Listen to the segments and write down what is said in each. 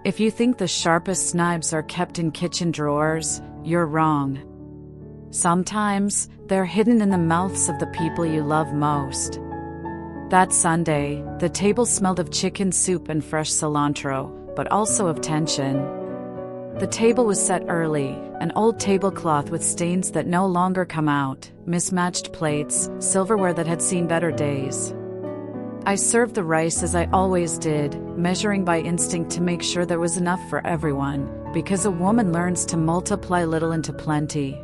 If you think the sharpest knives are kept in kitchen drawers, you're wrong. Sometimes, they're hidden in the mouths of the people you love most. That Sunday, the table smelled of chicken soup and fresh cilantro, but also of tension. The table was set early, an old tablecloth with stains that no longer come out, mismatched plates, silverware that had seen better days. I served the rice as I always did, measuring by instinct to make sure there was enough for everyone, because a woman learns to multiply little into plenty.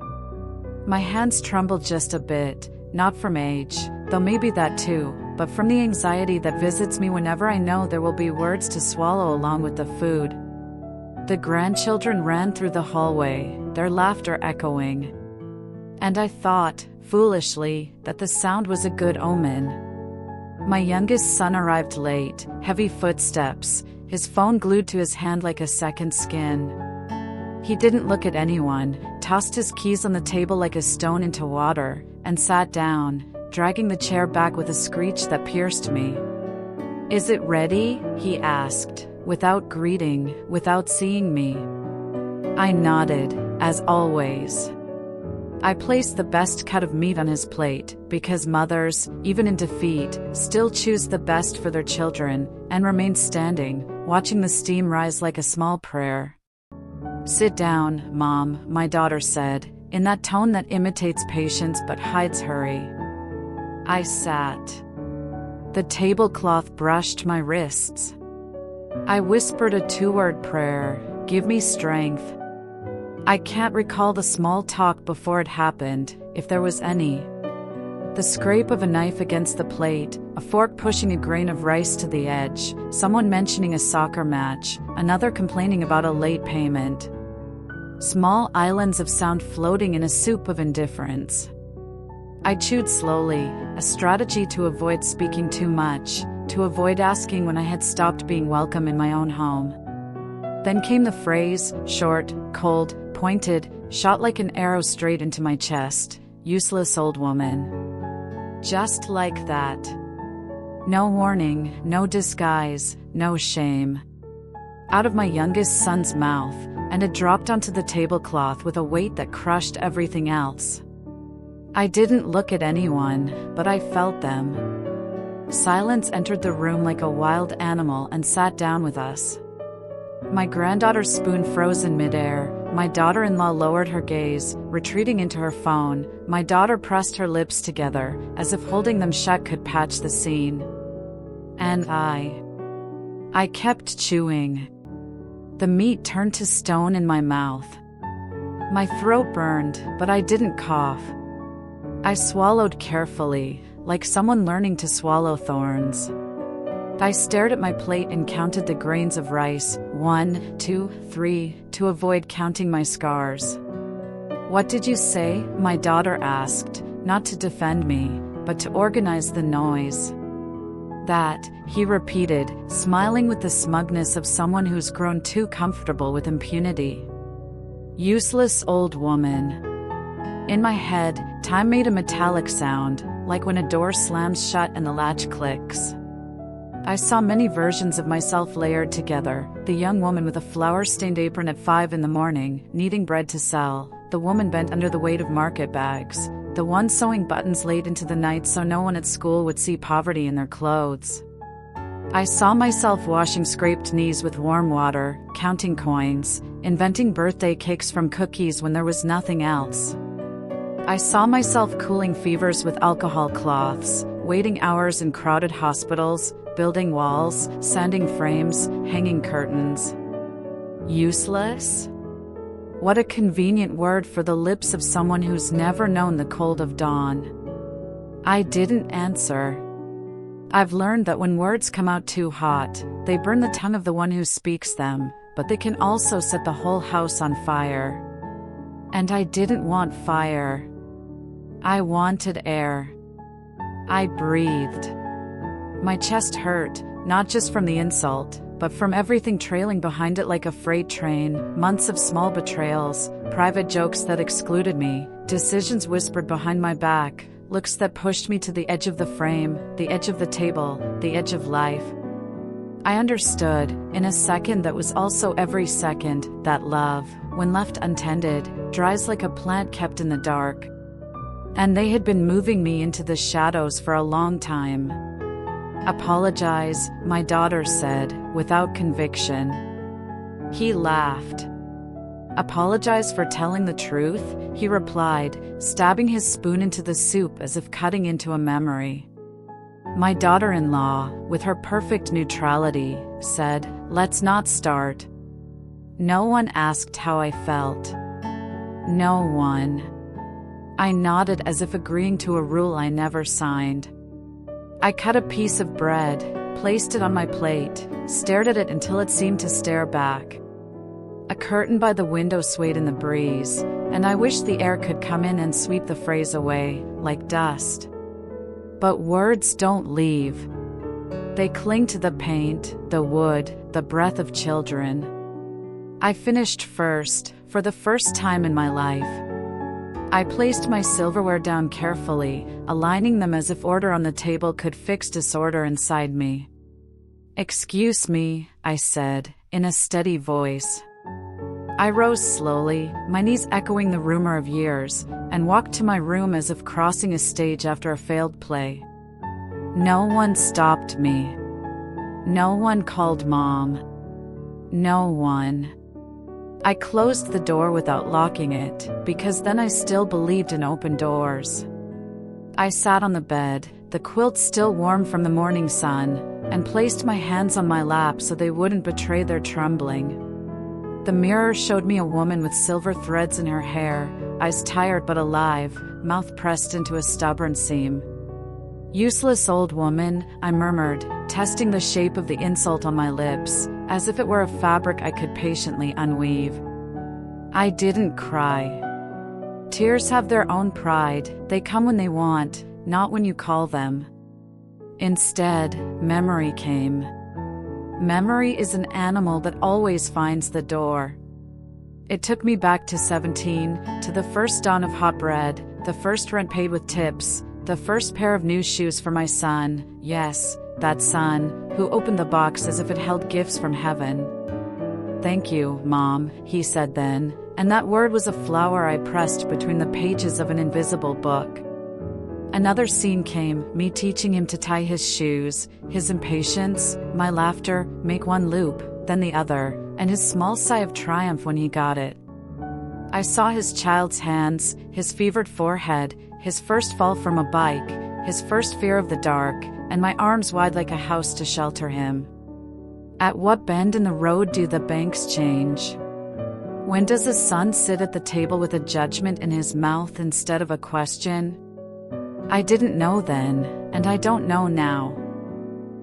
My hands trembled just a bit, not from age, though maybe that too, but from the anxiety that visits me whenever I know there will be words to swallow along with the food. The grandchildren ran through the hallway, their laughter echoing. And I thought, foolishly, that the sound was a good omen. My youngest son arrived late, heavy footsteps, his phone glued to his hand like a second skin. He didn't look at anyone, tossed his keys on the table like a stone into water, and sat down, dragging the chair back with a screech that pierced me. "Is it ready?" he asked, without greeting, without seeing me. I nodded, as always. I placed the best cut of meat on his plate, because mothers, even in defeat, still choose the best for their children, and remained standing, watching the steam rise like a small prayer. "Sit down, Mom," my daughter said, in that tone that imitates patience but hides hurry. I sat. The tablecloth brushed my wrists. I whispered a two-word prayer, "Give me strength." I can't recall the small talk before it happened, if there was any. The scrape of a knife against the plate, a fork pushing a grain of rice to the edge, someone mentioning a soccer match, another complaining about a late payment. Small islands of sound floating in a soup of indifference. I chewed slowly, a strategy to avoid speaking too much, to avoid asking when I had stopped being welcome in my own home. Then came the phrase, short, cold, pointed, shot like an arrow straight into my chest, "Useless old woman." Just like that. No warning, no disguise, no shame. Out of my youngest son's mouth, and it dropped onto the tablecloth with a weight that crushed everything else. I didn't look at anyone, but I felt them. Silence entered the room like a wild animal and sat down with us. My granddaughter's spoon froze in midair, my daughter-in-law lowered her gaze, retreating into her phone, my daughter pressed her lips together, as if holding them shut could patch the scene. And I kept chewing. The meat turned to stone in my mouth. My throat burned, but I didn't cough. I swallowed carefully, like someone learning to swallow thorns. I stared at my plate and counted the grains of rice, 1, 2, 3, to avoid counting my scars. "What did you say?" my daughter asked, not to defend me, but to organize the noise. "That," he repeated, smiling with the smugness of someone who's grown too comfortable with impunity. "Useless old woman." In my head, time made a metallic sound, like when a door slams shut and the latch clicks. I saw many versions of myself layered together, the young woman with a flour-stained apron at 5 in the morning, kneading bread to sell, the woman bent under the weight of market bags, the one sewing buttons late into the night so no one at school would see poverty in their clothes. I saw myself washing scraped knees with warm water, counting coins, inventing birthday cakes from cookies when there was nothing else. I saw myself cooling fevers with alcohol cloths, waiting hours in crowded hospitals, building walls, sanding frames, hanging curtains. Useless? What a convenient word for the lips of someone who's never known the cold of dawn. I didn't answer. I've learned that when words come out too hot, they burn the tongue of the one who speaks them, but they can also set the whole house on fire. And I didn't want fire. I wanted air. I breathed. My chest hurt, not just from the insult, but from everything trailing behind it like a freight train, months of small betrayals, private jokes that excluded me, decisions whispered behind my back, looks that pushed me to the edge of the frame, the edge of the table, the edge of life. I understood, in a second that was also every second, that love, when left untended, dries like a plant kept in the dark. And they had been moving me into the shadows for a long time. "Apologize," my daughter said, without conviction. He laughed. "Apologize for telling the truth?" he replied, stabbing his spoon into the soup as if cutting into a memory. My daughter-in-law, with her perfect neutrality, said, "Let's not start." No one asked how I felt. No one. I nodded as if agreeing to a rule I never signed. I cut a piece of bread, placed it on my plate, stared at it until it seemed to stare back. A curtain by the window swayed in the breeze, and I wished the air could come in and sweep the phrase away, like dust. But words don't leave. They cling to the paint, the wood, the breath of children. I finished first, for the first time in my life. I placed my silverware down carefully, aligning them as if order on the table could fix disorder inside me. "Excuse me," I said, in a steady voice. I rose slowly, my knees echoing the rumor of years, and walked to my room as if crossing a stage after a failed play. No one stopped me. No one called Mom. No one. I closed the door without locking it, because then I still believed in open doors. I sat on the bed, the quilt still warm from the morning sun, and placed my hands on my lap so they wouldn't betray their trembling. The mirror showed me a woman with silver threads in her hair, eyes tired but alive, mouth pressed into a stubborn seam. "Useless old woman," I murmured, testing the shape of the insult on my lips, as if it were a fabric I could patiently unweave. I didn't cry. Tears have their own pride, they come when they want, not when you call them. Instead, memory came. Memory is an animal that always finds the door. It took me back to 17, to the first dawn of hot bread, the first rent paid with tips, the first pair of new shoes for my son, yes, that son, who opened the box as if it held gifts from heaven. "Thank you, Mom," he said then, and that word was a flower I pressed between the pages of an invisible book. Another scene came, me teaching him to tie his shoes, his impatience, my laughter, make one loop, then the other, and his small sigh of triumph when he got it. I saw his child's hands, his fevered forehead, his first fall from a bike, his first fear of the dark, and my arms wide like a house to shelter him. At what bend in the road do the banks change? When does a son sit at the table with a judgment in his mouth instead of a question? I didn't know then, and I don't know now.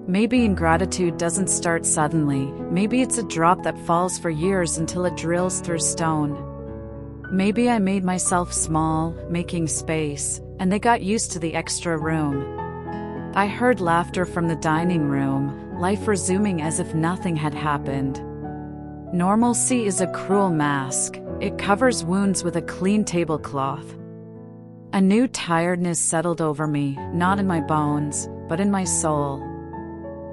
Maybe ingratitude doesn't start suddenly, maybe it's a drop that falls for years until it drills through stone. Maybe I made myself small, making space, and they got used to the extra room. I heard laughter from the dining room, life resuming as if nothing had happened. Normalcy is a cruel mask, it covers wounds with a clean tablecloth. A new tiredness settled over me, not in my bones, but in my soul.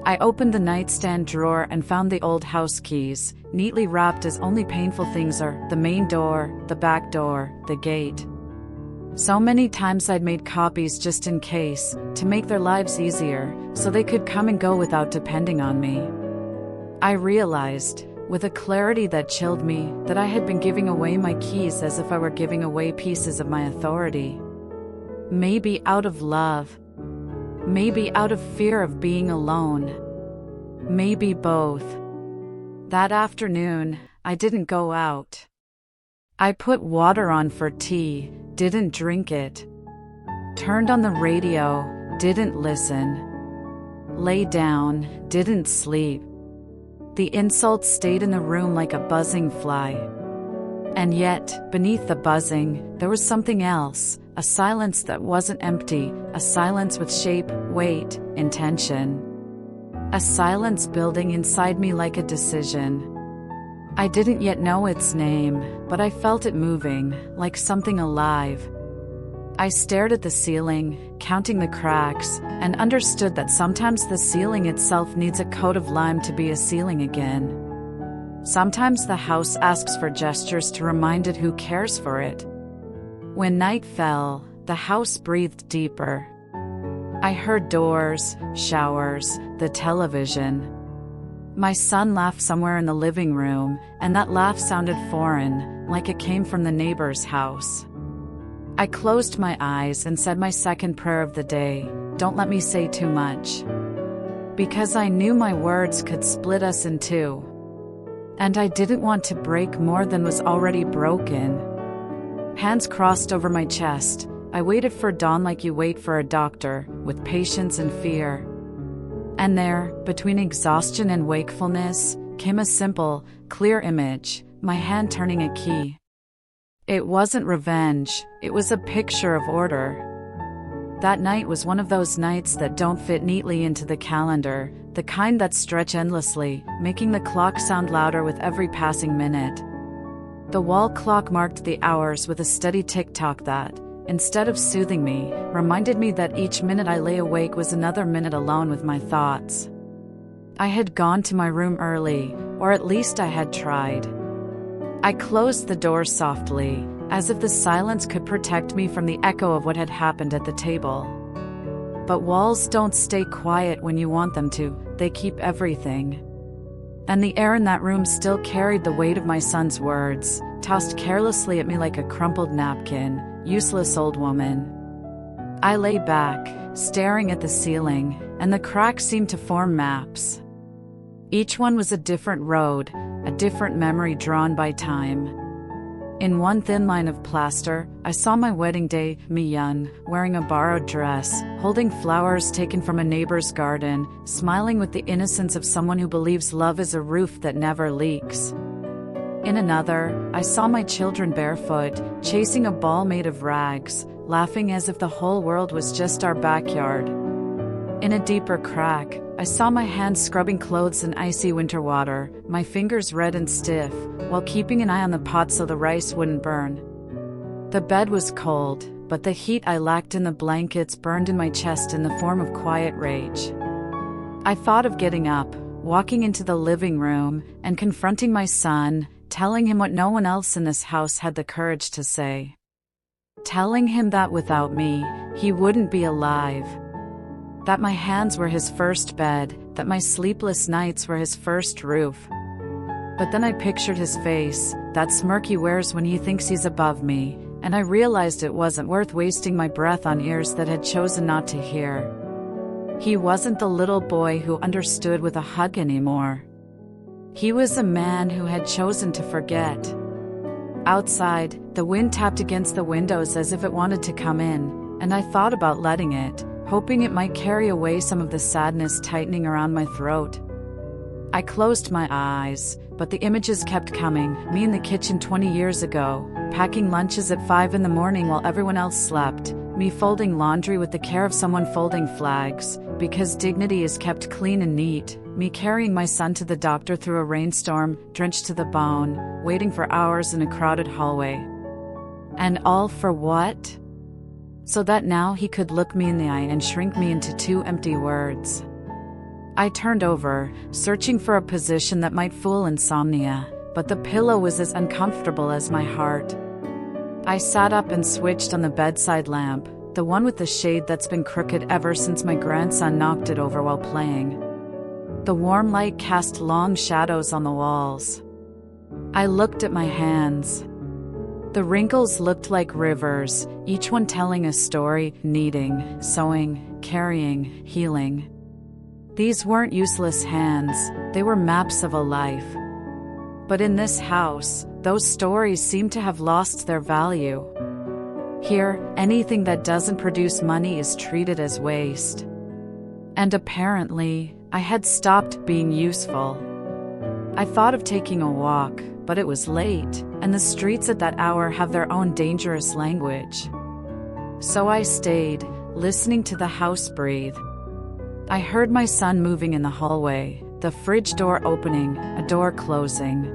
I opened the nightstand drawer and found the old house keys, neatly wrapped as only painful things are, the main door, the back door, the gate. So many times I'd made copies just in case, to make their lives easier, so they could come and go without depending on me. I realized, with a clarity that chilled me, that I had been giving away my keys as if I were giving away pieces of my authority. Maybe out of love. Maybe out of fear of being alone. Maybe both. That afternoon, I didn't go out. I put water on for tea, didn't drink it. Turned on the radio, didn't listen. Lay down, didn't sleep. The insults stayed in the room like a buzzing fly. And yet, beneath the buzzing, there was something else, a silence that wasn't empty, a silence with shape, weight, intention. A silence building inside me like a decision. I didn't yet know its name, but I felt it moving, like something alive. I stared at the ceiling, counting the cracks, and understood that sometimes the ceiling itself needs a coat of lime to be a ceiling again. Sometimes the house asks for gestures to remind it who cares for it. When night fell, the house breathed deeper. I heard doors, showers, the television. My son laughed somewhere in the living room, and that laugh sounded foreign, like it came from the neighbor's house. I closed my eyes and said my second prayer of the day, "Don't let me say too much." Because I knew my words could split us in two. And I didn't want to break more than was already broken. Hands crossed over my chest, I waited for dawn like you wait for a doctor, with patience and fear. And there, between exhaustion and wakefulness, came a simple, clear image, my hand turning a key. It wasn't revenge, it was a picture of order. That night was one of those nights that don't fit neatly into the calendar, the kind that stretch endlessly, making the clock sound louder with every passing minute. The wall clock marked the hours with a steady tick-tock that, instead of soothing me, reminded me that each minute I lay awake was another minute alone with my thoughts. I had gone to my room early, or at least I had tried. I closed the door softly, as if the silence could protect me from the echo of what had happened at the table. But walls don't stay quiet when you want them to, they keep everything. And the air in that room still carried the weight of my son's words, tossed carelessly at me like a crumpled napkin, useless old woman. I lay back, staring at the ceiling, and the cracks seemed to form maps. Each one was a different road, a different memory drawn by time. In one thin line of plaster, I saw my wedding day, me young, wearing a borrowed dress, holding flowers taken from a neighbor's garden, smiling with the innocence of someone who believes love is a roof that never leaks. In another, I saw my children barefoot, chasing a ball made of rags, laughing as if the whole world was just our backyard. In a deeper crack, I saw my hands scrubbing clothes in icy winter water, my fingers red and stiff, while keeping an eye on the pot so the rice wouldn't burn. The bed was cold, but the heat I lacked in the blankets burned in my chest in the form of quiet rage. I thought of getting up, walking into the living room, and confronting my son, telling him what no one else in this house had the courage to say. Telling him that without me, he wouldn't be alive. That my hands were his first bed, that my sleepless nights were his first roof. But then I pictured his face, that smirk he wears when he thinks he's above me, and I realized it wasn't worth wasting my breath on ears that had chosen not to hear. He wasn't the little boy who understood with a hug anymore. He was a man who had chosen to forget. Outside, the wind tapped against the windows as if it wanted to come in, and I thought about letting it, hoping it might carry away some of the sadness tightening around my throat. I closed my eyes, but the images kept coming, me in the kitchen 20 years ago, packing lunches at 5 in the morning while everyone else slept, me folding laundry with the care of someone folding flags, because dignity is kept clean and neat, me carrying my son to the doctor through a rainstorm, drenched to the bone, waiting for hours in a crowded hallway. And all for what? So that now he could look me in the eye and shrink me into 2 empty words. I turned over, searching for a position that might fool insomnia, but the pillow was as uncomfortable as my heart. I sat up and switched on the bedside lamp, the one with the shade that's been crooked ever since my grandson knocked it over while playing. The warm light cast long shadows on the walls. I looked at my hands. The wrinkles looked like rivers, each one telling a story, kneading, sewing, carrying, healing. These weren't useless hands, they were maps of a life. But in this house, those stories seem to have lost their value. Here, anything that doesn't produce money is treated as waste. And apparently, I had stopped being useful. I thought of taking a walk, but it was late, and the streets at that hour have their own dangerous language. So I stayed, listening to the house breathe. I heard my son moving in the hallway, the fridge door opening, a door closing.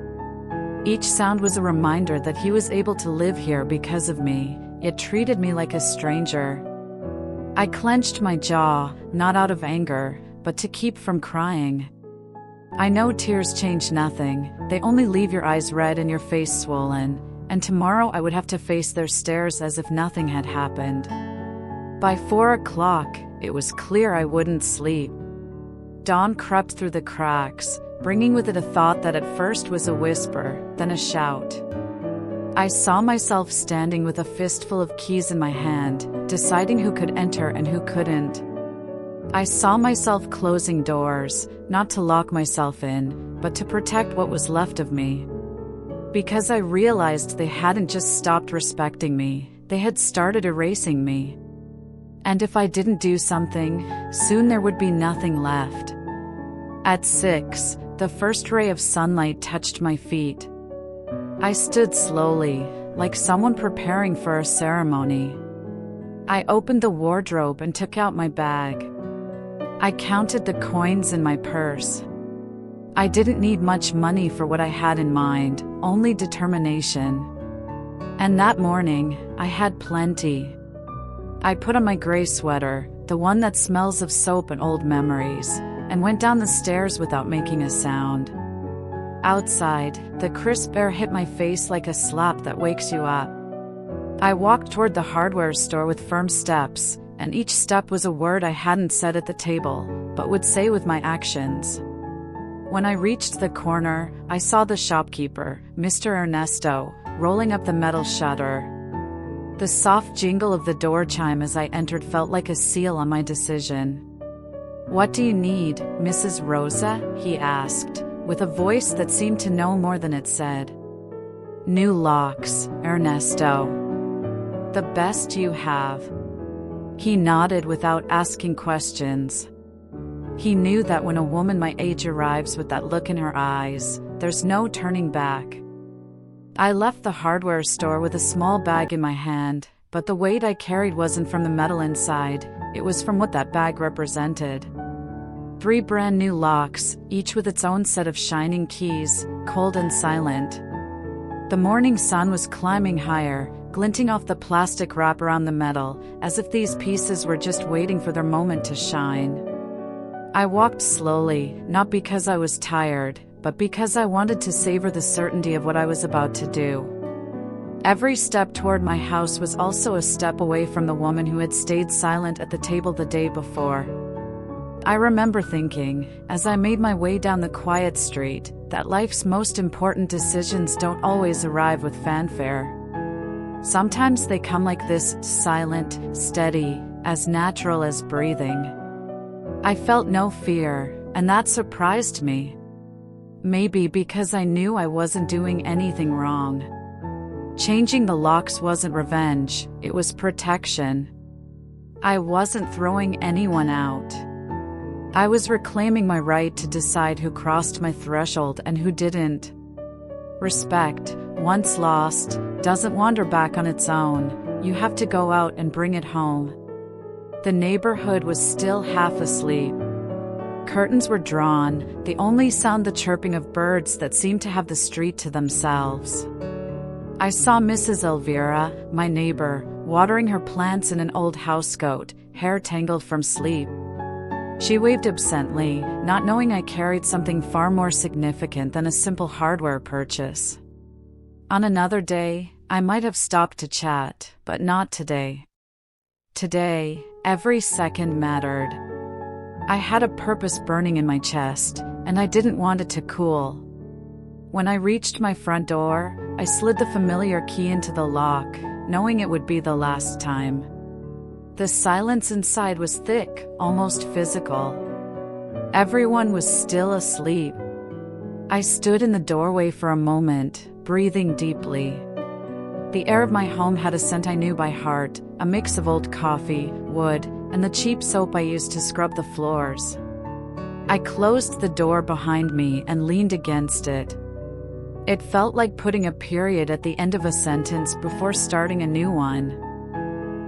Each sound was a reminder that he was able to live here because of me, it treated me like a stranger. I clenched my jaw, not out of anger, but to keep from crying. I know tears change nothing, they only leave your eyes red and your face swollen, and tomorrow I would have to face their stares as if nothing had happened. By 4 o'clock, it was clear I wouldn't sleep. Dawn crept through the cracks, bringing with it a thought that at first was a whisper, then a shout. I saw myself standing with a fistful of keys in my hand, deciding who could enter and who couldn't. I saw myself closing doors, not to lock myself in, but to protect what was left of me. Because I realized they hadn't just stopped respecting me, they had started erasing me. And if I didn't do something, soon there would be nothing left. At 6, the first ray of sunlight touched my feet. I stood slowly, like someone preparing for a ceremony. I opened the wardrobe and took out my bag. I counted the coins in my purse. I didn't need much money for what I had in mind, only determination. And that morning, I had plenty. I put on my gray sweater, the one that smells of soap and old memories, and went down the stairs without making a sound. Outside, the crisp air hit my face like a slap that wakes you up. I walked toward the hardware store with firm steps, and each step was a word I hadn't said at the table, but would say with my actions. When I reached the corner, I saw the shopkeeper, Mr. Ernesto, rolling up the metal shutter. The soft jingle of the door chime as I entered felt like a seal on my decision. "What do you need, Mrs. Rosa?" he asked, with a voice that seemed to know more than it said. "New locks, Ernesto. The best you have." He nodded without asking questions. He knew that when a woman my age arrives with that look in her eyes, there's no turning back. I left the hardware store with a small bag in my hand, but the weight I carried wasn't from the metal inside, it was from what that bag represented. 3 brand new locks, each with its own set of shining keys, cold and silent. The morning sun was climbing higher, glinting off the plastic wrap around the metal, as if these pieces were just waiting for their moment to shine. I walked slowly, not because I was tired, but because I wanted to savor the certainty of what I was about to do. Every step toward my house was also a step away from the woman who had stayed silent at the table the day before. I remember thinking, as I made my way down the quiet street, that life's most important decisions don't always arrive with fanfare. Sometimes they come like this, silent, steady, as natural as breathing. I felt no fear, and that surprised me. Maybe because I knew I wasn't doing anything wrong. Changing the locks wasn't revenge, it was protection. I wasn't throwing anyone out. I was reclaiming my right to decide who crossed my threshold and who didn't. Respect, once lost, doesn't wander back on its own, you have to go out and bring it home. The neighborhood was still half asleep. Curtains were drawn, the only sound the chirping of birds that seemed to have the street to themselves. I saw Mrs. Elvira, my neighbor, watering her plants in an old housecoat, hair tangled from sleep. She waved absently, not knowing I carried something far more significant than a simple hardware purchase. On another day, I might have stopped to chat, but not today. Today, every second mattered. I had a purpose burning in my chest, and I didn't want it to cool. When I reached my front door, I slid the familiar key into the lock, knowing it would be the last time. The silence inside was thick, almost physical. Everyone was still asleep. I stood in the doorway for a moment, breathing deeply. The air of my home had a scent I knew by heart, a mix of old coffee, wood, and the cheap soap I used to scrub the floors. I closed the door behind me and leaned against it. It felt like putting a period at the end of a sentence before starting a new one.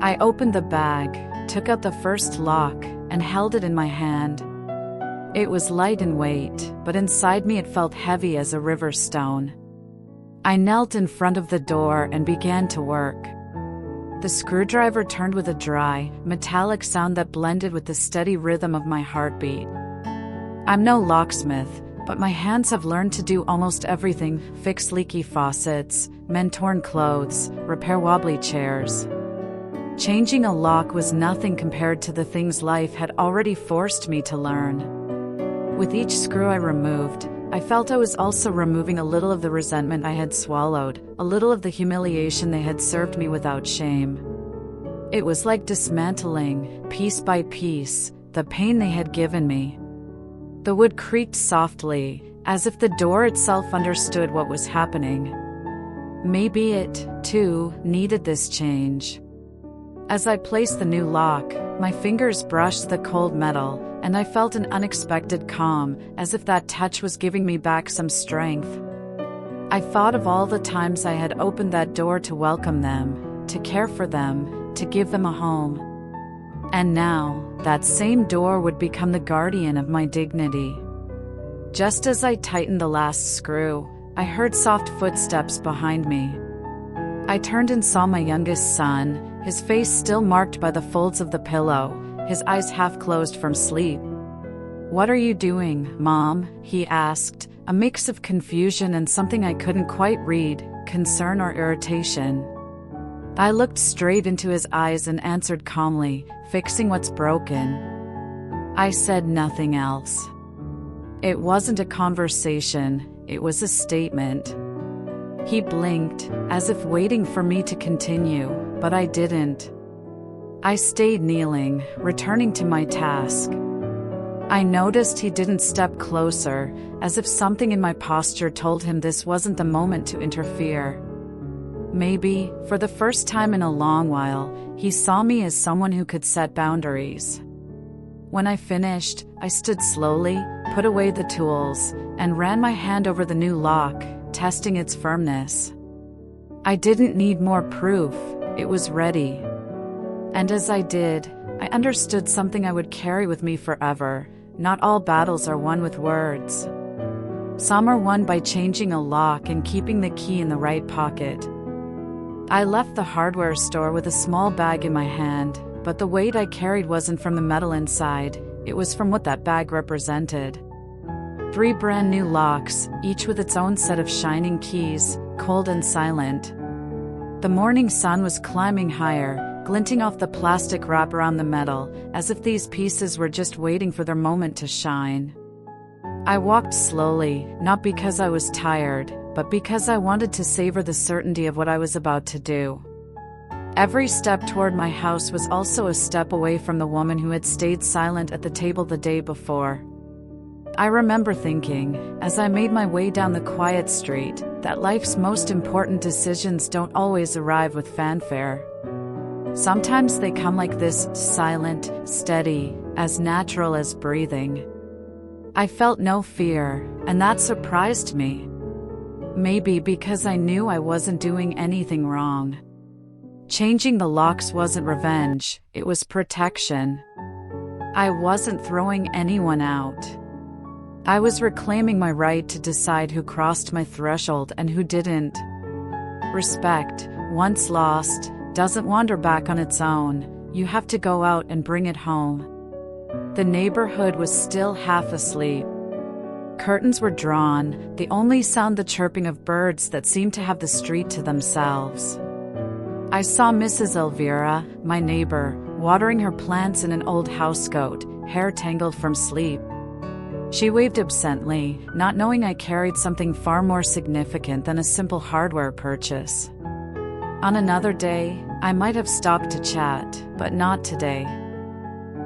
I opened the bag, took out the first lock, and held it in my hand. It was light in weight, but inside me it felt heavy as a river stone. I knelt in front of the door and began to work. The screwdriver turned with a dry, metallic sound that blended with the steady rhythm of my heartbeat. I'm no locksmith, but my hands have learned to do almost everything: fix leaky faucets, mend torn clothes, repair wobbly chairs. Changing a lock was nothing compared to the things life had already forced me to learn. With each screw I removed, I felt I was also removing a little of the resentment I had swallowed, a little of the humiliation they had served me without shame. It was like dismantling, piece by piece, the pain they had given me. The wood creaked softly, as if the door itself understood what was happening. Maybe it, too, needed this change. As I placed the new lock, my fingers brushed the cold metal, and I felt an unexpected calm, as if that touch was giving me back some strength. I thought of all the times I had opened that door to welcome them, to care for them, to give them a home. And now, that same door would become the guardian of my dignity. Just as I tightened the last screw, I heard soft footsteps behind me. I turned and saw my youngest son, his face still marked by the folds of the pillow, his eyes half closed from sleep. "What are you doing, Mom?" he asked, a mix of confusion and something I couldn't quite read, concern or irritation. I looked straight into his eyes and answered calmly, "Fixing what's broken." I said nothing else. It wasn't a conversation, it was a statement. He blinked, as if waiting for me to continue, but I didn't. I stayed kneeling, returning to my task. I noticed he didn't step closer, as if something in my posture told him this wasn't the moment to interfere. Maybe, for the first time in a long while, he saw me as someone who could set boundaries. When I finished, I stood slowly, put away the tools, and ran my hand over the new lock, testing its firmness. I didn't need more proof, it was ready. And as I did, I understood something I would carry with me forever. Not all battles are won with words. Some are won by changing a lock and keeping the key in the right pocket. I left the hardware store with a small bag in my hand, but the weight I carried wasn't from the metal inside, it was from what that bag represented. 3 brand new locks, each with its own set of shining keys, cold and silent. The morning sun was climbing higher, glinting off the plastic wrap around the metal, as if these pieces were just waiting for their moment to shine. I walked slowly, not because I was tired, but because I wanted to savor the certainty of what I was about to do. Every step toward my house was also a step away from the woman who had stayed silent at the table the day before. I remember thinking, as I made my way down the quiet street, that life's most important decisions don't always arrive with fanfare. Sometimes they come like this, silent, steady, as natural as breathing. I felt no fear, and that surprised me. Maybe because I knew I wasn't doing anything wrong. Changing the locks wasn't revenge, it was protection. I wasn't throwing anyone out. I was reclaiming my right to decide who crossed my threshold and who didn't. Respect, once lost, doesn't wander back on its own, you have to go out and bring it home. The neighborhood was still half asleep. Curtains were drawn, the only sound the chirping of birds that seemed to have the street to themselves. I saw Mrs. Elvira, my neighbor, watering her plants in an old housecoat, hair tangled from sleep. She waved absently, not knowing I carried something far more significant than a simple hardware purchase. On another day, I might have stopped to chat, but not today.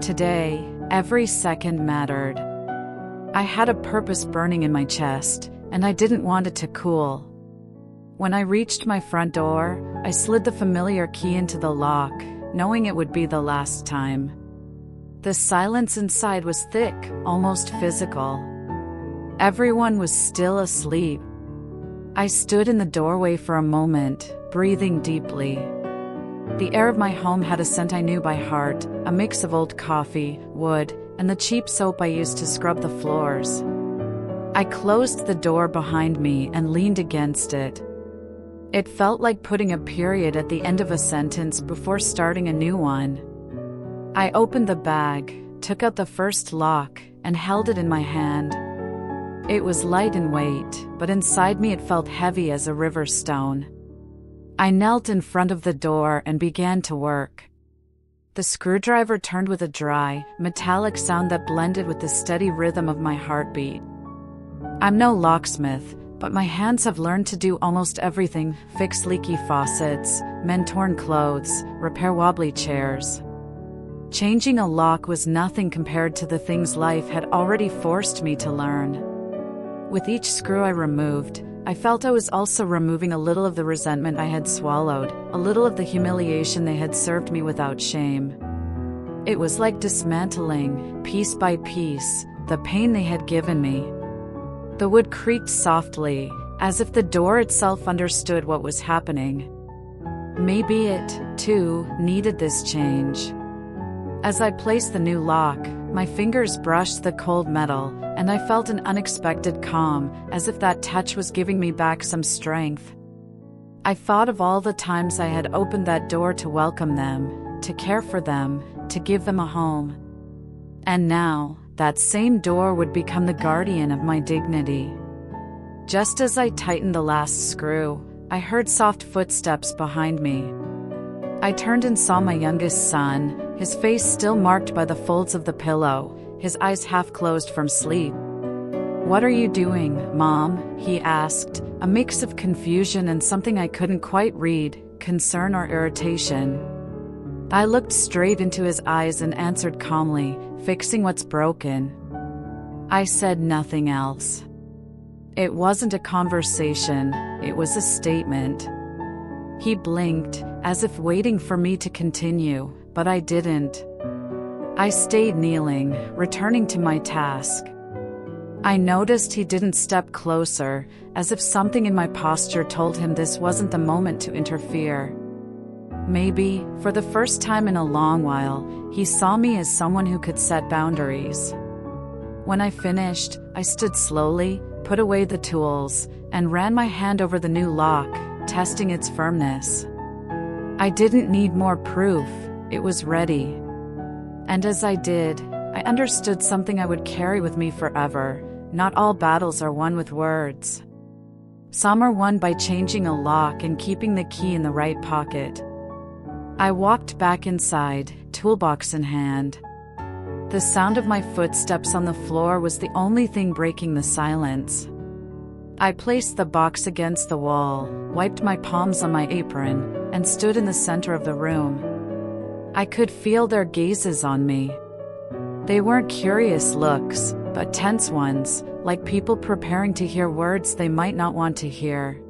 Today, every second mattered. I had a purpose burning in my chest, and I didn't want it to cool. When I reached my front door, I slid the familiar key into the lock, knowing it would be the last time. The silence inside was thick, almost physical. Everyone was still asleep. I stood in the doorway for a moment, breathing deeply. The air of my home had a scent I knew by heart, a mix of old coffee, wood, and the cheap soap I used to scrub the floors. I closed the door behind me and leaned against it. It felt like putting a period at the end of a sentence before starting a new one. I opened the bag, took out the first lock, and held it in my hand. It was light in weight, but inside me it felt heavy as a river stone. I knelt in front of the door and began to work. The screwdriver turned with a dry, metallic sound that blended with the steady rhythm of my heartbeat. I'm no locksmith, but my hands have learned to do almost everything: fix leaky faucets, mend torn clothes, repair wobbly chairs. Changing a lock was nothing compared to the things life had already forced me to learn. With each screw I removed, I felt I was also removing a little of the resentment I had swallowed, a little of the humiliation they had served me without shame. It was like dismantling, piece by piece, the pain they had given me. The wood creaked softly, as if the door itself understood what was happening. Maybe it, too, needed this change. As I placed the new lock, my fingers brushed the cold metal, and I felt an unexpected calm, as if that touch was giving me back some strength. I thought of all the times I had opened that door to welcome them, to care for them, to give them a home. And now, that same door would become the guardian of my dignity. Just as I tightened the last screw, I heard soft footsteps behind me. I turned and saw my youngest son, his face still marked by the folds of the pillow, his eyes half closed from sleep. "What are you doing, Mom?" he asked, a mix of confusion and something I couldn't quite read, concern or irritation. I looked straight into his eyes and answered calmly, "Fixing what's broken." I said nothing else. It wasn't a conversation, it was a statement. He blinked, as if waiting for me to continue, but I didn't. I stayed kneeling, returning to my task. I noticed he didn't step closer, as if something in my posture told him this wasn't the moment to interfere. Maybe, for the first time in a long while, he saw me as someone who could set boundaries. When I finished, I stood slowly, put away the tools, and ran my hand over the new lock, testing its firmness. I didn't need more proof, it was ready. And as I did, I understood something I would carry with me forever: not all battles are won with words. Some are won by changing a lock and keeping the key in the right pocket. I walked back inside, toolbox in hand. The sound of my footsteps on the floor was the only thing breaking the silence. I placed the box against the wall, wiped my palms on my apron, and stood in the center of the room. I could feel their gazes on me. They weren't curious looks, but tense ones, like people preparing to hear words they might not want to hear.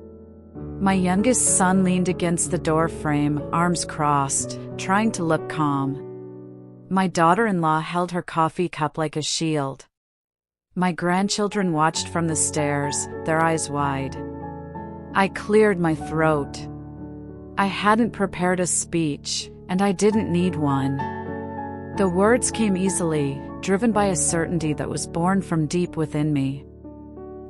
My youngest son leaned against the door frame, arms crossed, trying to look calm. My daughter-in-law held her coffee cup like a shield. My grandchildren watched from the stairs, their eyes wide. I cleared my throat. I hadn't prepared a speech, and I didn't need one. The words came easily, driven by a certainty that was born from deep within me.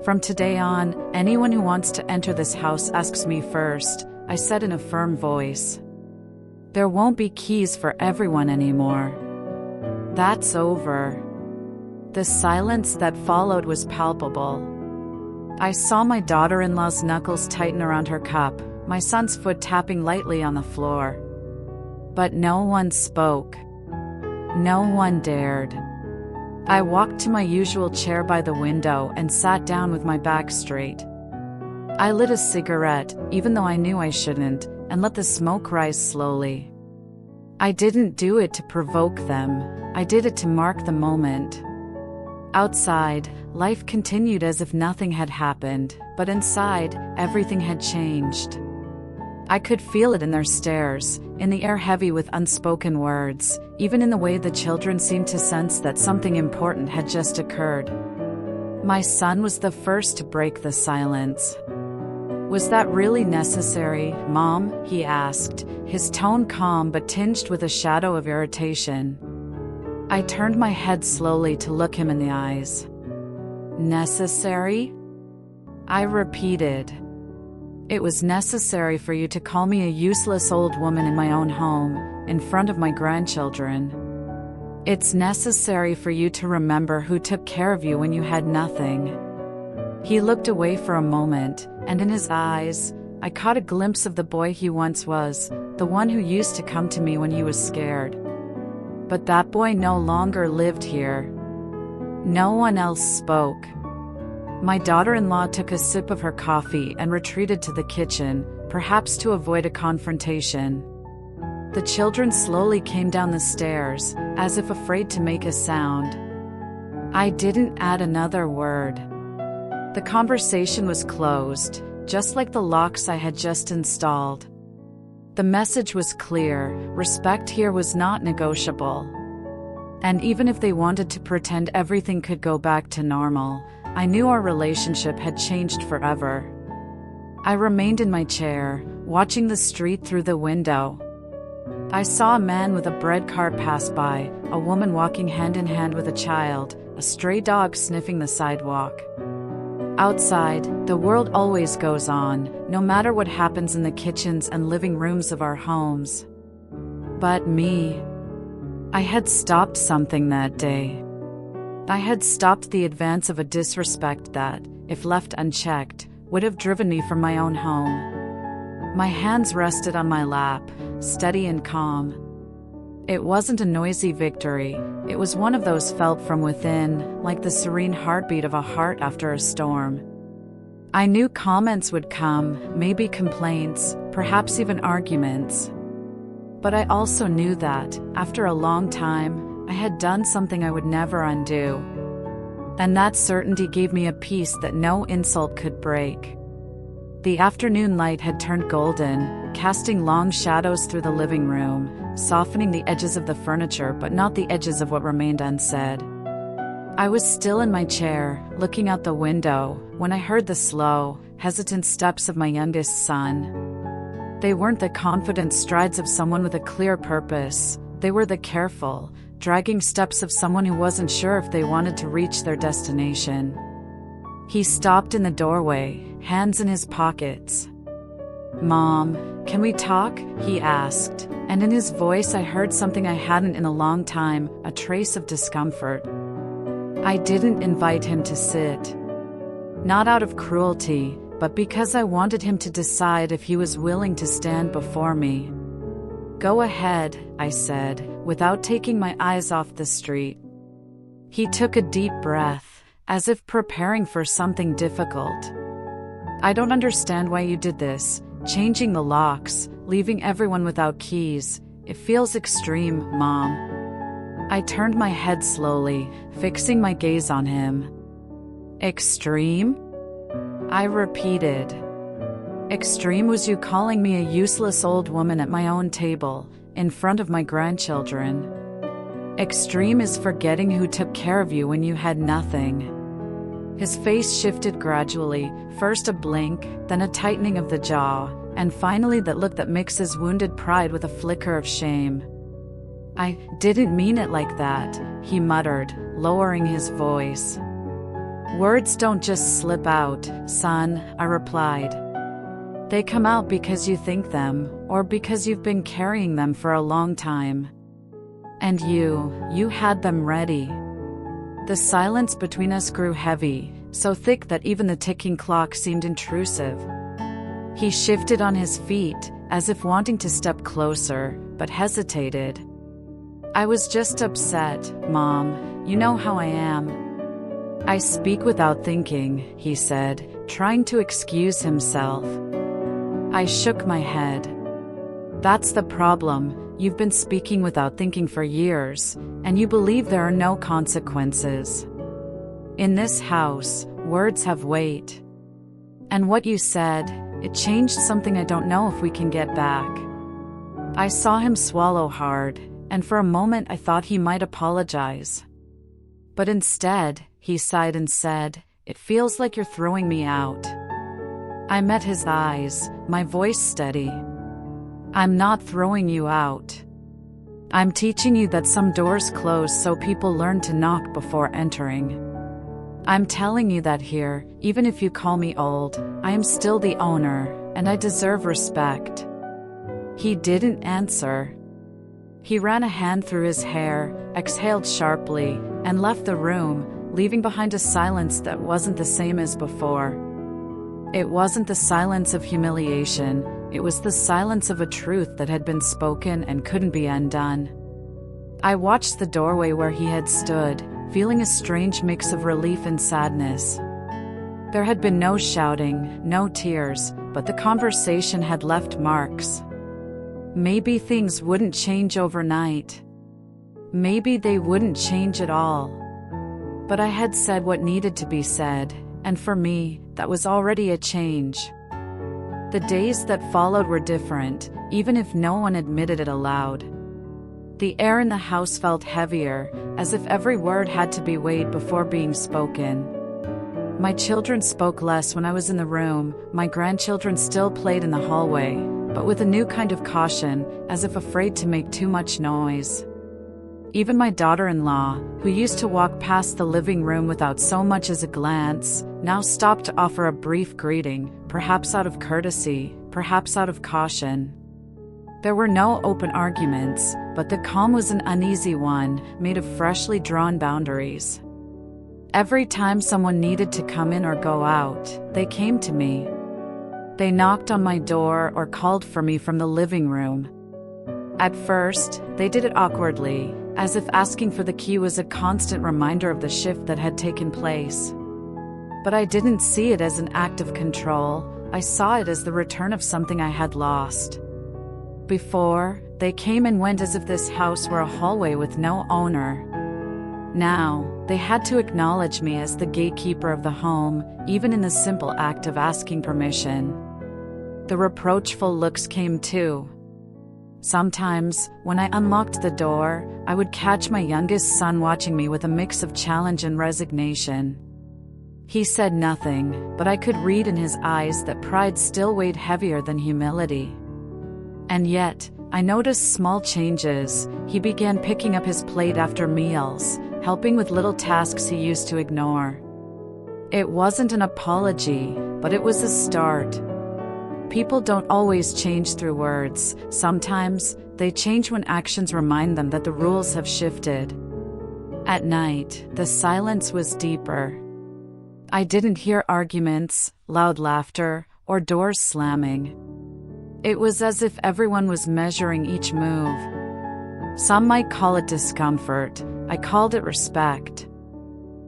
"From today on, anyone who wants to enter this house asks me first," I said in a firm voice. "There won't be keys for everyone anymore. That's over." The silence that followed was palpable. I saw my daughter-in-law's knuckles tighten around her cup, my son's foot tapping lightly on the floor. But no one spoke. No one dared. I walked to my usual chair by the window and sat down with my back straight. I lit a cigarette, even though I knew I shouldn't, and let the smoke rise slowly. I didn't do it to provoke them, I did it to mark the moment. Outside, life continued as if nothing had happened, but inside, everything had changed. I could feel it in their stares, in the air heavy with unspoken words, even in the way the children seemed to sense that something important had just occurred. My son was the first to break the silence. "Was that really necessary, Mom?" he asked, his tone calm but tinged with a shadow of irritation. I turned my head slowly to look him in the eyes. "Necessary?" I repeated. It was necessary for you to call me a useless old woman in my own home, in front of my grandchildren. It's necessary for you to remember who took care of you when you had nothing." He looked away for a moment, and in his eyes, I caught a glimpse of the boy he once was, the one who used to come to me when he was scared. But that boy no longer lived here. No one else spoke. My daughter-in-law took a sip of her coffee and retreated to the kitchen, perhaps to avoid a confrontation. The children slowly came down the stairs, as if afraid to make a sound. I didn't add another word. The conversation was closed, just like the locks I had just installed. The message was clear: respect here was not negotiable. And even if they wanted to pretend everything could go back to normal, I knew our relationship had changed forever. I remained in my chair, watching the street through the window. I saw a man with a bread cart pass by, a woman walking hand in hand with a child, a stray dog sniffing the sidewalk. Outside, the world always goes on, no matter what happens in the kitchens and living rooms of our homes. But me, I had stopped something that day. I had stopped the advance of a disrespect that, if left unchecked, would have driven me from my own home. My hands rested on my lap, steady and calm. It wasn't a noisy victory, it was one of those felt from within, like the serene heartbeat of a heart after a storm. I knew comments would come, maybe complaints, perhaps even arguments. But I also knew that, after a long time, I had done something I would never undo. And that certainty gave me a peace that no insult could break. The afternoon light had turned golden, casting long shadows through the living room, softening the edges of the furniture but not the edges of what remained unsaid. I was still in my chair, looking out the window, when I heard the slow, hesitant steps of my youngest son. They weren't the confident strides of someone with a clear purpose, they were the careful, dragging steps of someone who wasn't sure if they wanted to reach their destination. He stopped in the doorway, hands in his pockets. "Mom, can we talk?" he asked, and in his voice I heard something I hadn't in a long time, a trace of discomfort. I didn't invite him to sit. Not out of cruelty, but because I wanted him to decide if he was willing to stand before me. "Go ahead," I said, without taking my eyes off the street. He took a deep breath, as if preparing for something difficult. "I don't understand why you did this, changing the locks, leaving everyone without keys. It feels extreme, Mom." I turned my head slowly, fixing my gaze on him. "Extreme?" I repeated. "Extreme was you calling me a useless old woman at my own table, in front of my grandchildren. Extreme is forgetting who took care of you when you had nothing." His face shifted gradually, first a blink, then a tightening of the jaw, and finally that look that mixes wounded pride with a flicker of shame. "I didn't mean it like that," he muttered, lowering his voice. "Words don't just slip out, son," I replied. "They come out because you think them, or because you've been carrying them for a long time. And you had them ready." The silence between us grew heavy, so thick that even the ticking clock seemed intrusive. He shifted on his feet, as if wanting to step closer, but hesitated. "I was just upset, Mom. You know how I am." "I speak without thinking," he said, trying to excuse himself. I shook my head. "That's the problem. You've been speaking without thinking for years, and you believe there are no consequences. In this house, words have weight. And what you said, it changed something I don't know if we can get back." I saw him swallow hard, and for a moment I thought he might apologize. But instead, he sighed and said, "It feels like you're throwing me out." I met his eyes, my voice steady. "I'm not throwing you out. I'm teaching you that some doors close so people learn to knock before entering. I'm telling you that here, even if you call me old, I am still the owner, and I deserve respect." He didn't answer. He ran a hand through his hair, exhaled sharply, and left the room, leaving behind a silence that wasn't the same as before. It wasn't the silence of humiliation, it was the silence of a truth that had been spoken and couldn't be undone. I watched the doorway where he had stood, feeling a strange mix of relief and sadness. There had been no shouting, no tears, but the conversation had left marks. Maybe things wouldn't change overnight. Maybe they wouldn't change at all. But I had said what needed to be said, and for me, that was already a change. The days that followed were different, even if no one admitted it aloud. The air in the house felt heavier, as if every word had to be weighed before being spoken. My children spoke less when I was in the room, my grandchildren still played in the hallway, but with a new kind of caution, as if afraid to make too much noise. Even my daughter-in-law, who used to walk past the living room without so much as a glance, now stopped to offer a brief greeting, perhaps out of courtesy, perhaps out of caution. There were no open arguments, but the calm was an uneasy one, made of freshly drawn boundaries. Every time someone needed to come in or go out, they came to me. They knocked on my door or called for me from the living room. At first, they did it awkwardly, as if asking for the key was a constant reminder of the shift that had taken place. But I didn't see it as an act of control, I saw it as the return of something I had lost. Before, they came and went as if this house were a hallway with no owner. Now, they had to acknowledge me as the gatekeeper of the home, even in the simple act of asking permission. The reproachful looks came too. Sometimes, when I unlocked the door, I would catch my youngest son watching me with a mix of challenge and resignation. He said nothing, but I could read in his eyes that pride still weighed heavier than humility. And yet, I noticed small changes. He began picking up his plate after meals, helping with little tasks he used to ignore. It wasn't an apology, but it was a start. People don't always change through words. Sometimes, they change when actions remind them that the rules have shifted. At night, the silence was deeper. I didn't hear arguments, loud laughter, or doors slamming. It was as if everyone was measuring each move. Some might call it discomfort, I called it respect.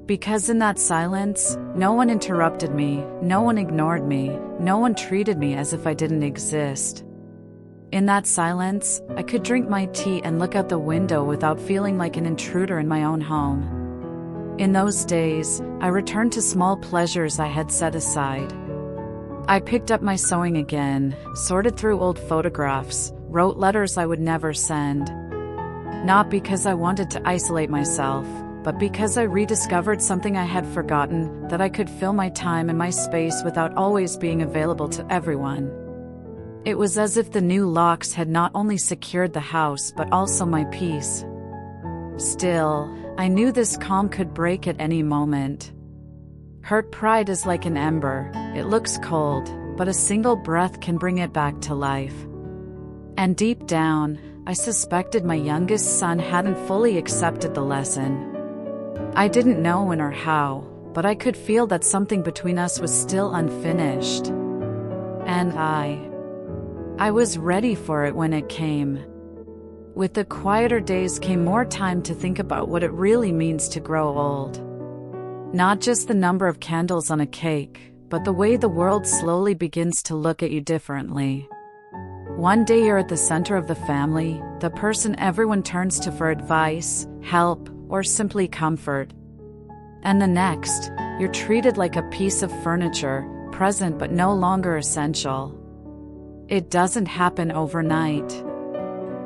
Because in that silence, no one interrupted me, no one ignored me, no one treated me as if I didn't exist. In that silence, I could drink my tea and look out the window without feeling like an intruder in my own home. In those days, I returned to small pleasures I had set aside. I picked up my sewing again, sorted through old photographs, wrote letters I would never send. Not because I wanted to isolate myself, but because I rediscovered something I had forgotten, that I could fill my time and my space without always being available to everyone. It was as if the new locks had not only secured the house but also my peace. Still, I knew this calm could break at any moment. Hurt pride is like an ember, it looks cold, but a single breath can bring it back to life. And deep down, I suspected my youngest son hadn't fully accepted the lesson. I didn't know when or how, but I could feel that something between us was still unfinished. And I was ready for it when it came. With the quieter days came more time to think about what it really means to grow old. Not just the number of candles on a cake, but the way the world slowly begins to look at you differently. One day you're at the center of the family, the person everyone turns to for advice, help, or simply comfort. And the next, you're treated like a piece of furniture, present but no longer essential. It doesn't happen overnight.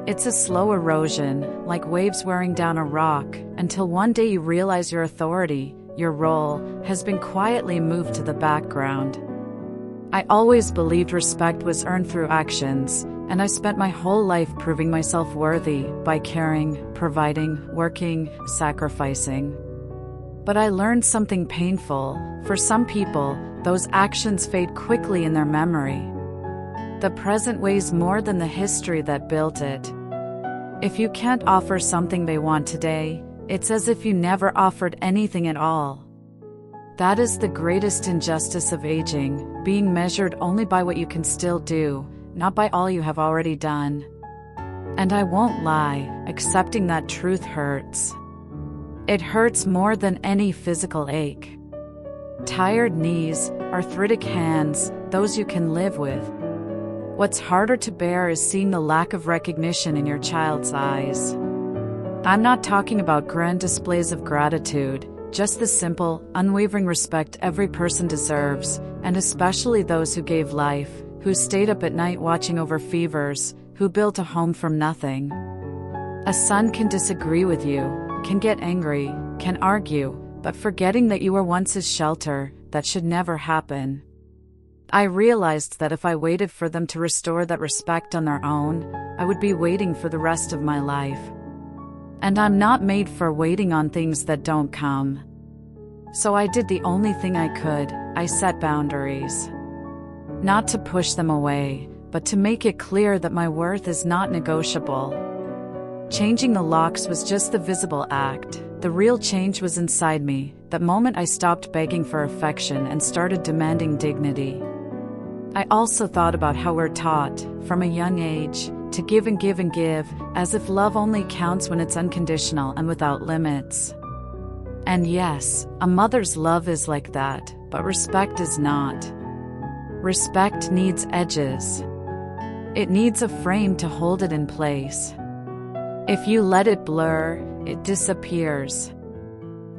It's a slow erosion, like waves wearing down a rock, until one day you realize your authority, your role, has been quietly moved to the background. I always believed respect was earned through actions, and I spent my whole life proving myself worthy by caring, providing, working, sacrificing. But I learned something painful. For some people, those actions fade quickly in their memory. The present weighs more than the history that built it. If you can't offer something they want today, it's as if you never offered anything at all. That is the greatest injustice of aging, being measured only by what you can still do, not by all you have already done. And I won't lie, accepting that truth hurts. It hurts more than any physical ache. Tired knees, arthritic hands, those you can live with. What's harder to bear is seeing the lack of recognition in your child's eyes. I'm not talking about grand displays of gratitude, just the simple, unwavering respect every person deserves, and especially those who gave life, who stayed up at night watching over fevers, who built a home from nothing. A son can disagree with you, can get angry, can argue, but forgetting that you were once his shelter, that should never happen. I realized that if I waited for them to restore that respect on their own, I would be waiting for the rest of my life. And I'm not made for waiting on things that don't come. So I did the only thing I could. I set boundaries. Not to push them away, but to make it clear that my worth is not negotiable. Changing the locks was just the visible act. The real change was inside me, that moment I stopped begging for affection and started demanding dignity. I also thought about how we're taught, from a young age, to give and give and give, as if love only counts when it's unconditional and without limits. And yes, a mother's love is like that, but respect is not. Respect needs edges. It needs a frame to hold it in place. If you let it blur, it disappears.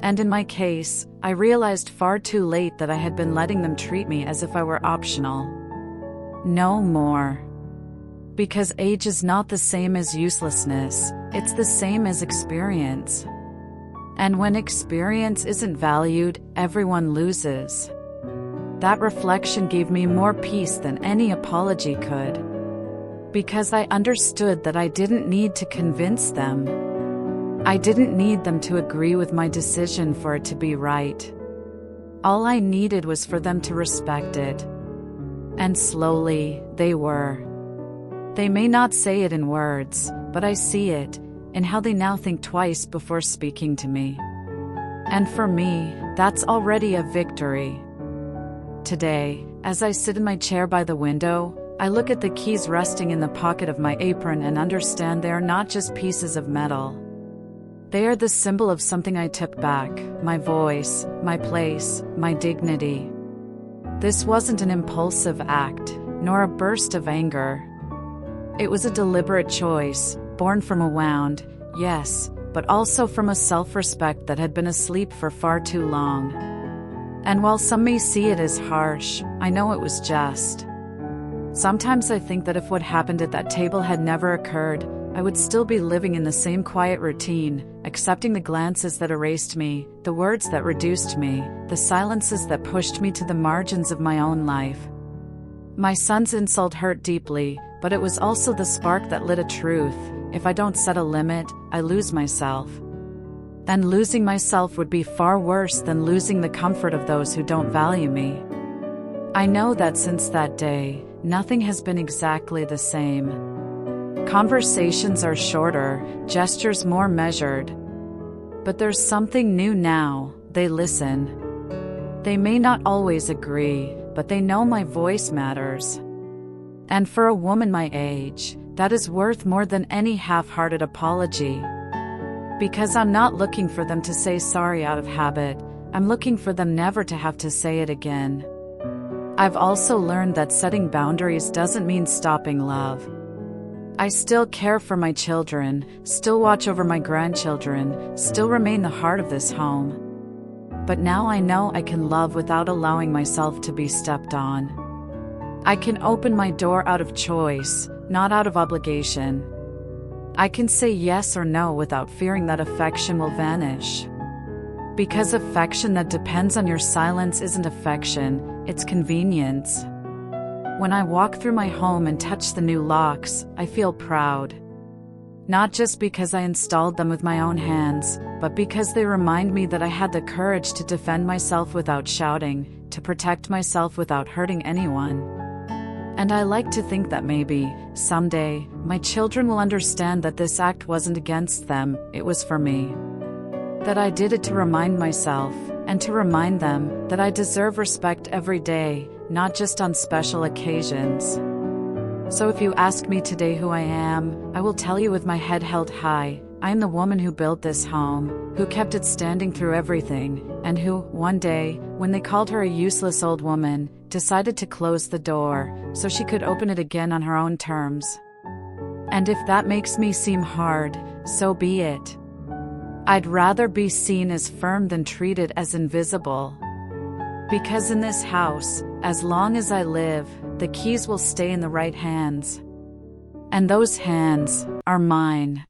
And in my case, I realized far too late that I had been letting them treat me as if I were optional. No more. Because age is not the same as uselessness, it's the same as experience. And when experience isn't valued, everyone loses. That reflection gave me more peace than any apology could. Because I understood that I didn't need to convince them. I didn't need them to agree with my decision for it to be right. All I needed was for them to respect it. And slowly, they were. They may not say it in words, but I see it, in how they now think twice before speaking to me. And for me, that's already a victory. Today, as I sit in my chair by the window, I look at the keys resting in the pocket of my apron and understand they are not just pieces of metal. They are the symbol of something I took back, my voice, my place, my dignity. This wasn't an impulsive act, nor a burst of anger. It was a deliberate choice, born from a wound, yes, but also from a self-respect that had been asleep for far too long. And while some may see it as harsh, I know it was just. Sometimes I think that if what happened at that table had never occurred, I would still be living in the same quiet routine, accepting the glances that erased me, the words that reduced me, the silences that pushed me to the margins of my own life. My son's insult hurt deeply, but it was also the spark that lit a truth. If I don't set a limit, I lose myself. And losing myself would be far worse than losing the comfort of those who don't value me. I know that since that day, nothing has been exactly the same. Conversations are shorter, gestures more measured. But there's something new now. They listen. They may not always agree, but they know my voice matters. And for a woman my age, that is worth more than any half-hearted apology. Because I'm not looking for them to say sorry out of habit, I'm looking for them never to have to say it again. I've also learned that setting boundaries doesn't mean stopping love. I still care for my children, still watch over my grandchildren, still remain the heart of this home. But now I know I can love without allowing myself to be stepped on. I can open my door out of choice, not out of obligation. I can say yes or no without fearing that affection will vanish. Because affection that depends on your silence isn't affection, it's convenience. When I walk through my home and touch the new locks, I feel proud. Not just because I installed them with my own hands, but because they remind me that I had the courage to defend myself without shouting, to protect myself without hurting anyone. And I like to think that maybe, someday, my children will understand that this act wasn't against them, it was for me. That I did it to remind myself, and to remind them, that I deserve respect every day, not just on special occasions. So if you ask me today who I am, I will tell you with my head held high, I am the woman who built this home, who kept it standing through everything, and who, one day, when they called her a useless old woman, decided to close the door, so she could open it again on her own terms. And if that makes me seem hard, so be it. I'd rather be seen as firm than treated as invisible. Because in this house, as long as I live, the keys will stay in the right hands. And those hands are mine.